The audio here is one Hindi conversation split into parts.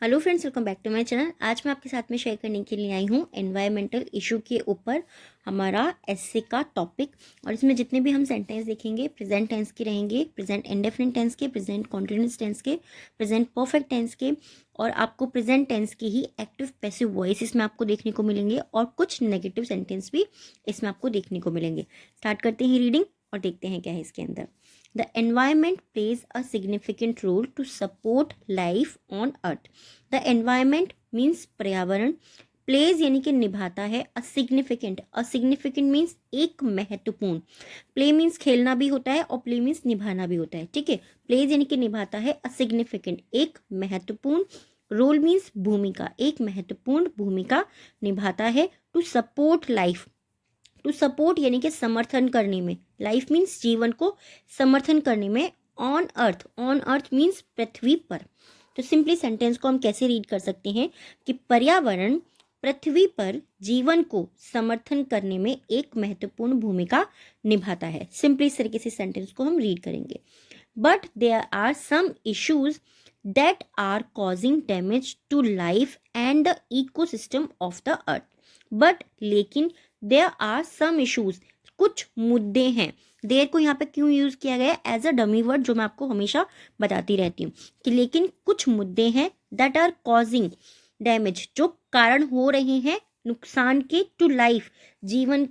Hello friends, welcome back to my channel. आज मैं आपके साथ में शेयर करने के लिए आई हूँ एनवायरमेंटल इशू के ऊपर हमारा एस्से का टॉपिक। और इसमें जितने भी हम सेंटेंस देखेंगे प्रेजेंट टेंस के रहेंगे, प्रेजेंट इंडेफिनिट टेंस के, प्रेजेंट कॉन्टिन्यूअस टेंस के, प्रेजेंट परफेक्ट टेंस के, और आपको प्रेजेंट टेंस की ही एक्टिव पैसिव वॉइस इसमें आपको देखने को मिलेंगे और कुछ नेगेटिव सेंटेंस भी इसमें आपको देखने को मिलेंगे। स्टार्ट करते हैं रीडिंग और देखते हैं क्या है इसके अंदर। The environment plays a significant role to support life on earth. The environment means पर्यावरण, plays यानी कि निभाता है, a significant means एक महत्वपूर्ण, play means खेलना भी होता है और play means निभाना भी होता है। ठीक है, plays यानी कि निभाता है, a significant एक महत्वपूर्ण, रोल मीन्स भूमिका, एक महत्वपूर्ण भूमिका निभाता है, to support life, to support यानी कि समर्थन करने में, लाइफ मीन्स जीवन को समर्थन करने में, ऑन अर्थ मीन्स पृथ्वी पर। तो सिंपली सेंटेंस को हम कैसे रीड कर सकते हैं कि पर्यावरण पृथ्वी पर जीवन को समर्थन करने में एक महत्वपूर्ण भूमिका निभाता है। सिंपली इस तरीके से सेंटेंस को हम रीड करेंगे। But there are some issues that are causing damage to life and the ecosystem of the earth. But लेकिन देयर आर सम इश्यूज, कुछ मुद्दे हैं। देयर को यहाँ पे क्यों यूज किया गया एज अ डमी वर्ड, जो मैं आपको हमेशा बताती रहती हूँ कि लेकिन कुछ मुद्दे हैं दैट आर कॉजिंग डैमेज, जो कारण हो रहे हैं नुकसान के, टू लाइफ जीवन,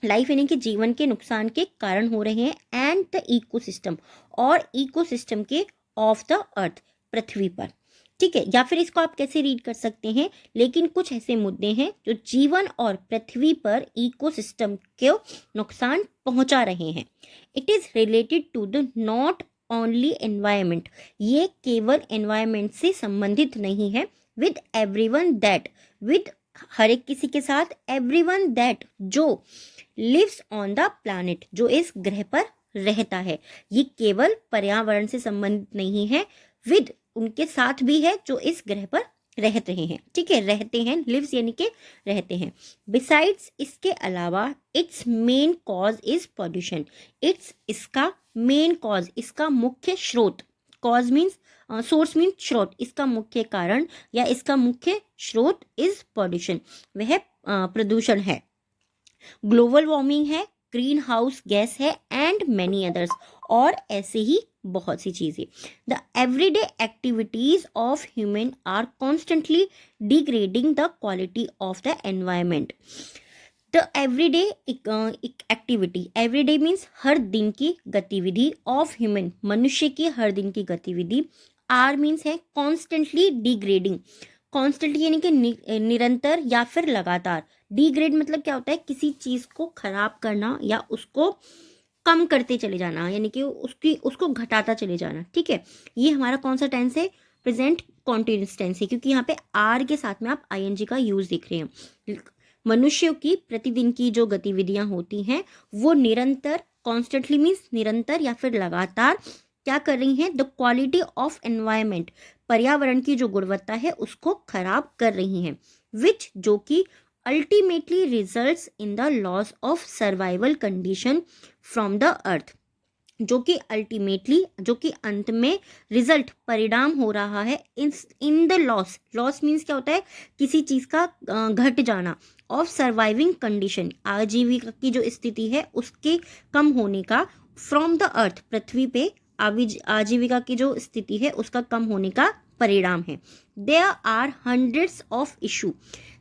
लाइफ यानी कि जीवन के नुकसान के कारण हो रहे हैं, एंड द इकोसिस्टम और इकोसिस्टम के, ऑफ द अर्थ पृथ्वी पर। ठीक है, या फिर इसको आप कैसे रीड कर सकते हैं, लेकिन कुछ ऐसे मुद्दे हैं जो जीवन और पृथ्वी पर इकोसिस्टम को नुकसान पहुंचा रहे हैं। It is related to the not only environment, ये केवल एनवायरमेंट से संबंधित नहीं है, विद एवरीवन दैट, विद हर एक किसी के साथ, एवरीवन दैट जो लिव्स ऑन द प्लैनेट, जो इस ग्रह पर रहता है। ये केवल पर्यावरण से संबंधित नहीं है, विद उनके साथ भी है जो इस ग्रह पर रह रहे हैं। ठीक है, रहते हैं, लिव्स यानी कि रहते हैं। बिसाइड्स, इसके अलावा, it's main cause is pollution, it's इसका मेन कॉज, इसका मुख्य स्रोत, कॉज मीन्स सोर्स मीन्स स्रोत, इसका मुख्य कारण या इसका मुख्य स्रोत इज पॉल्यूशन, वह प्रदूषण है। ग्लोबल वार्मिंग है, ग्रीन हाउस गैस है, एंड मैनी अदर्स, और ऐसे ही बहुत सी चीजें। The everyday activities of human are constantly degrading the quality of the environment. The everyday activity, everyday means हर दिन की गतिविधि, ऑफ ह्यूमन मनुष्य की हर दिन की गतिविधि, आर मीन्स है कॉन्स्टेंटली डिग्रेडिंग, कॉन्स्टेंटली यानी कि निरंतर या फिर लगातार, डिग्रेड मतलब क्या होता है, किसी चीज को खराब करना या उसको कम करते चले जाना, यानी कि उसको घटाता चले जाना। ठीक है, ये हमारा कौन सा टेंस है, प्रेजेंट कॉन्टिन्यूअस टेंस है, क्योंकि यहाँ पे आर के साथ में आप आईएनजी का यूज देख रहे हैं। मनुष्यों की प्रतिदिन की जो गतिविधियां होती हैं वो निरंतर, कॉन्स्टेंटली मीन्स निरंतर या फिर लगातार क्या कर रही हैं, द क्वालिटी ऑफ एनवायरमेंट, पर्यावरण की जो गुणवत्ता है उसको खराब कर रही हैं, विच जो कि ultimately results in the loss of survival condition from the earth, जो कि अल्टीमेटली, जो कि अंत में रिजल्ट परिणाम हो रहा है in the loss, loss means क्या होता है, किसी चीज का घट जाना, ऑफ सर्वाइविंग कंडीशन, आजीविका की जो स्थिति है उसके कम होने का, फ्रॉम द अर्थ पृथ्वी पे आजीविका की जो स्थिति है उसका कम होने का परिणाम है। There are hundreds of issue,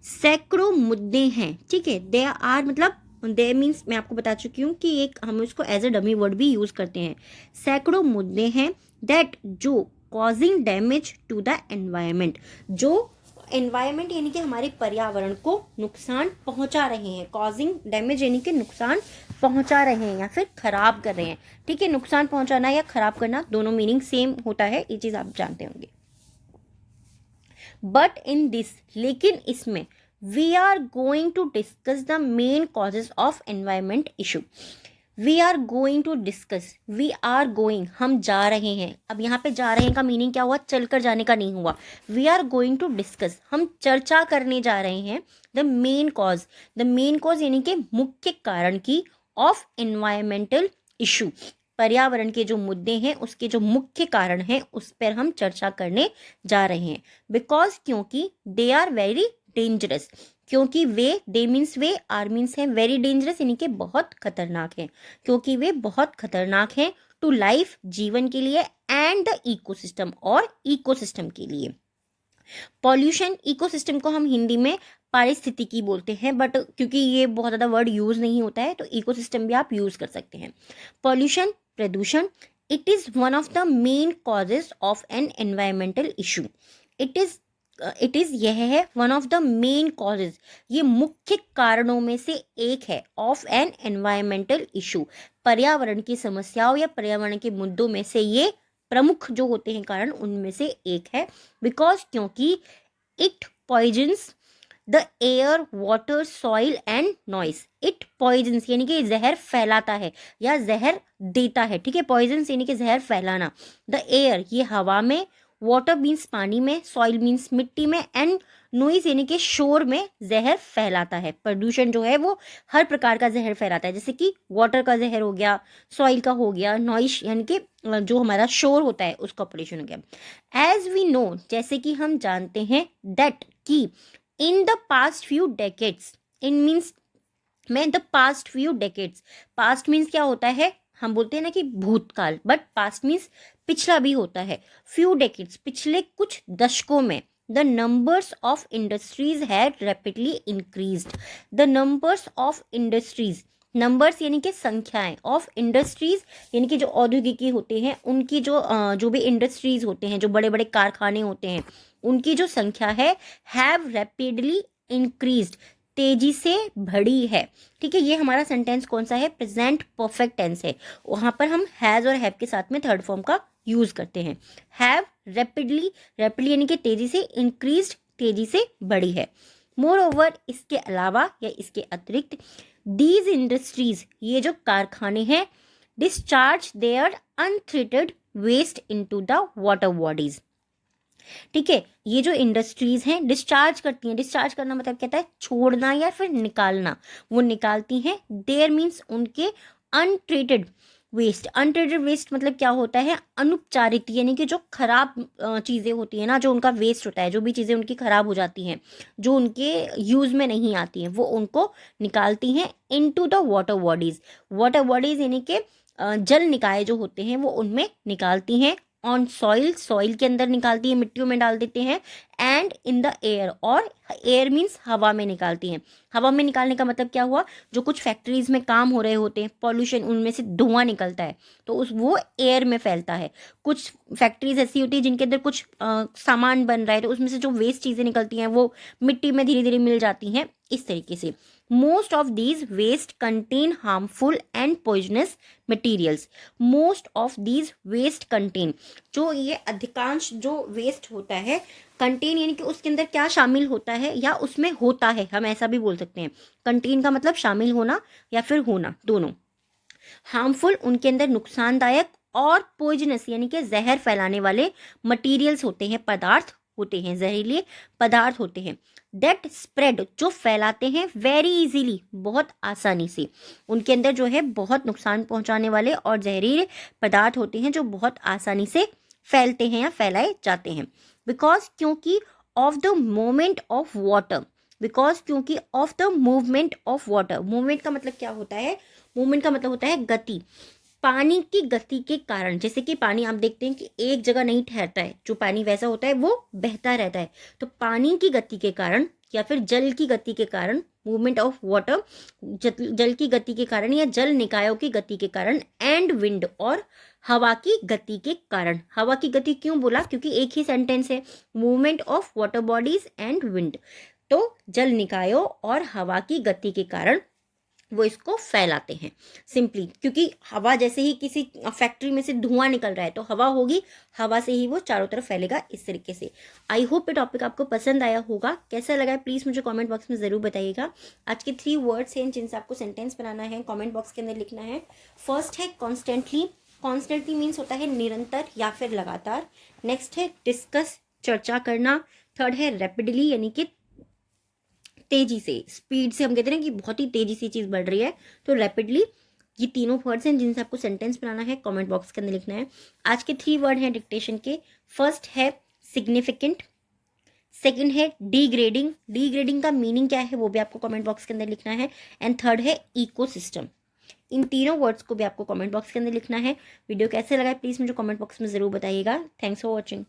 सैकड़ों मुद्दे हैं। ठीक है, देयर आर मतलब दे मीन्स मैं आपको बता चुकी हूँ कि एक हम इसको एज अ डमी वर्ड भी यूज करते हैं। सैकड़ों मुद्दे हैं, दैट जो causing damage to the environment, जो एनवायरमेंट यानी कि हमारे पर्यावरण को नुकसान पहुंचा रहे हैं, कॉजिंग डैमेज यानी कि नुकसान पहुंचा रहे हैं या फिर खराब कर रहे हैं। ठीक है, नुकसान पहुंचाना या खराब करना दोनों मीनिंग सेम होता है, ये चीज आप जानते होंगे। बट इन दिस, लेकिन इसमें, we are going to discuss the main causes of environment issue. we are going to discuss, we are going हम जा रहे हैं। अब यहाँ पे जा रहे हैं का मीनिंग क्या हुआ, चलकर जाने का नहीं हुआ। we are going to discuss, हम चर्चा करने जा रहे हैं, the main cause, the main cause यानी कि मुख्य कारण की, of environmental issue, पर्यावरण के जो मुद्दे हैं उसके जो मुख्य कारण हैं उस पर हम चर्चा करने जा रहे हैं। बिकॉज क्योंकि दे आर वेरी डेंजरस, क्योंकि वे, दे मीन्स वे, आर मीन्स है वेरी डेंजरस यानी कि बहुत खतरनाक है, क्योंकि वे बहुत खतरनाक हैं टू लाइफ, जीवन के लिए, एंड द इकोसिस्टम, और इकोसिस्टम के लिए। पॉल्यूशन, इकोसिस्टम को हम हिंदी में पारिस्थितिकी बोलते हैं, बट क्योंकि ये बहुत ज़्यादा वर्ड यूज़ नहीं होता है तो इकोसिस्टम भी आप यूज़ कर सकते हैं। पॉल्यूशन, प्रदूषण, it is one of the main causes of N environmental issue. It is यह है one of the main causes, ये मुख्य कारणों में से एक है, ऑफ एन एनवायरमेंटल इशू, पर्यावरण की समस्याओं या पर्यावरण के मुद्दों में से ये प्रमुख जो होते हैं कारण उनमें से एक है। बिकॉज क्योंकि it poisons the air, water, soil and noise. It poisons यानी कि जहर फैलाता है या जहर देता है, ठीक है। पॉइजन्स यानी कि जहर फैलाना। द एयर, ये हवा में, वाटर मीन्स पानी में, सॉइल मीन्स मिट्टी में, एंड नॉइस यानी कि शोर में जहर फैलाता है। प्रदूषण जो है वो हर प्रकार का जहर फैलाता है, जैसे कि वाटर का जहर हो गया, सॉइल का हो गया, नॉइस यानी कि जो हमारा शोर होता है उसका ऑपरेशन हो गया। एज वी नो, जैसे कि हम जानते हैं, दैट की in the past few decades, in means में the past few decades, past means क्या होता है, हम बोलते हैं ना कि भूतकाल, बट पास्ट मीन्स पिछला भी होता है। फ्यू डेकेड्स, पिछले कुछ दशकों में, the numbers of industries had rapidly increased. The numbers of industries, numbers यानी कि संख्याएं, ऑफ इंडस्ट्रीज यानी कि जो औद्योगिकी होते हैं उनकी जो भी इंडस्ट्रीज होते हैं, जो बड़े बड़े कारखाने होते हैं, उनकी जो संख्या है, हैव रैपिडली इंक्रीज्ड, तेजी से बढ़ी है, ठीक है। ये हमारा सेंटेंस कौन सा है, प्रेजेंट परफेक्ट टेंस है। वहाँ पर हम हैज़ और हैव के साथ में थर्ड फॉर्म का यूज करते हैं। हैव रैपिडली, रैपिडली यानी कि तेजी से, इंक्रीज्ड तेजी से बढ़ी है। मोर ओवर, इसके अलावा या इसके अतिरिक्त, दीज इंडस्ट्रीज, ये जो कारखाने हैं, discharge their untreated waste into the water bodies, ठीक है। ये जो इंडस्ट्रीज हैं डिस्चार्ज करती हैं, डिस्चार्ज करना मतलब कहता है छोड़ना या फिर निकालना, वो निकालती हैं। देयर मीन्स उनके अनट्रीटेड वेस्ट, अनट्रीटेड वेस्ट मतलब क्या होता है, अनुपचारित यानी कि जो खराब चीज़ें होती हैं ना, जो उनका वेस्ट होता है, जो भी चीज़ें उनकी खराब हो जाती हैं, जो उनके यूज़ में नहीं आती हैं, वो उनको निकालती हैं into the water bodies. Water bodies यानी कि जल निकाय जो होते हैं वो उनमें निकालती हैं। ऑन सॉइल, सॉइल के अंदर निकालती है, मिट्टियों में डाल देते हैं। एंड इन द एयर, और एयर मीन्स हवा में निकालती हैं। हवा में निकालने का मतलब क्या हुआ, जो कुछ फैक्ट्रीज में काम हो रहे होते हैं, पॉल्यूशन, उनमें से धुआं निकलता है तो वो एयर में फैलता है। कुछ फैक्ट्रीज ऐसी होती है जिनके अंदर कुछ सामान बन रहा है तो उसमें से जो वेस्ट चीज़ें निकलती हैं वो मिट्टी में धीरे धीरे मिल जाती हैं, इस तरीके से। Most of these waste contain harmful and poisonous materials. Most of these waste contain, जो ये अधिकांश जो वेस्ट होता है, कंटेन यानी कि उसके अंदर क्या शामिल होता है या उसमें होता है, हम ऐसा भी बोल सकते हैं। कंटेन का मतलब शामिल होना या फिर होना, दोनों। हार्मफुल, उनके अंदर नुकसानदायक, और पॉइजनस यानी कि जहर फैलाने वाले मटीरियल्स होते हैं, पदार्थ होते हैं, जहरीले पदार्थ होते हैं। दैट स्प्रेड, जो फैलाते हैं, वेरी इजीली, बहुत आसानी से। उनके अंदर जो है बहुत नुकसान पहुंचाने वाले और जहरीले पदार्थ होते हैं जो बहुत आसानी से फैलते हैं या फैलाए जाते हैं। बिकॉज क्योंकि of the movement of water, because क्योंकि of the movement of water, movement का मतलब क्या होता है, मूवमेंट का मतलब होता है गति। पानी की गति के कारण, जैसे कि पानी आप देखते हैं कि एक जगह नहीं ठहरता है, जो पानी वैसा होता है वो बहता रहता है। तो पानी की गति के कारण या फिर जल की गति के कारण, मूवमेंट ऑफ वाटर, जल की गति के कारण या जल निकायों की गति के कारण, एंड विंड, और हवा की गति के कारण। हवा की गति क्यों बोला, क्योंकि एक ही सेंटेंस है, movement of water bodies and wind. तो जल निकायों और हवा की गति के कारण वो इसको फैलाते हैं। सिंपली क्योंकि हवा, जैसे ही किसी फैक्ट्री में से धुआं निकल रहा है तो हवा होगी, हवा से ही वो चारों तरफ फैलेगा, इस तरीके से। आई होप ये टॉपिक आपको पसंद आया होगा। कैसा लगा है प्लीज़ मुझे कमेंट बॉक्स में ज़रूर बताइएगा। आज के 3 वर्ड्स हैं जिनसे आपको सेंटेंस बनाना है, कमेंट बॉक्स के अंदर लिखना है। फर्स्ट है कॉन्स्टेंटली। कॉन्स्टेंटली मीन्स होता है निरंतर या फिर लगातार। नेक्स्ट है डिस्कस, चर्चा करना। थर्ड है रैपिडली यानी कि तेजी से, स्पीड से, हम कहते हैं ना कि बहुत ही तेजी से चीज़ बढ़ रही है, तो रैपिडली। ये तीनों वर्ड्स हैं जिनसे आपको सेंटेंस बनाना है, कमेंट बॉक्स के अंदर लिखना है। आज के 3 वर्ड हैं डिक्टेशन के। फर्स्ट है सिग्निफिकेंट, सेकंड है डिग्रेडिंग, डिग्रेडिंग का मीनिंग क्या है वो भी आपको कमेंट बॉक्स के अंदर लिखना है, एंड थर्ड है इकोसिस्टम। इन तीनों वर्ड्स को भी आपको कमेंट बॉक्स के अंदर लिखना है। वीडियो कैसे लगा है प्लीज़ मुझे कमेंट बॉक्स में ज़रूर बताइएगा। Thanks for watching.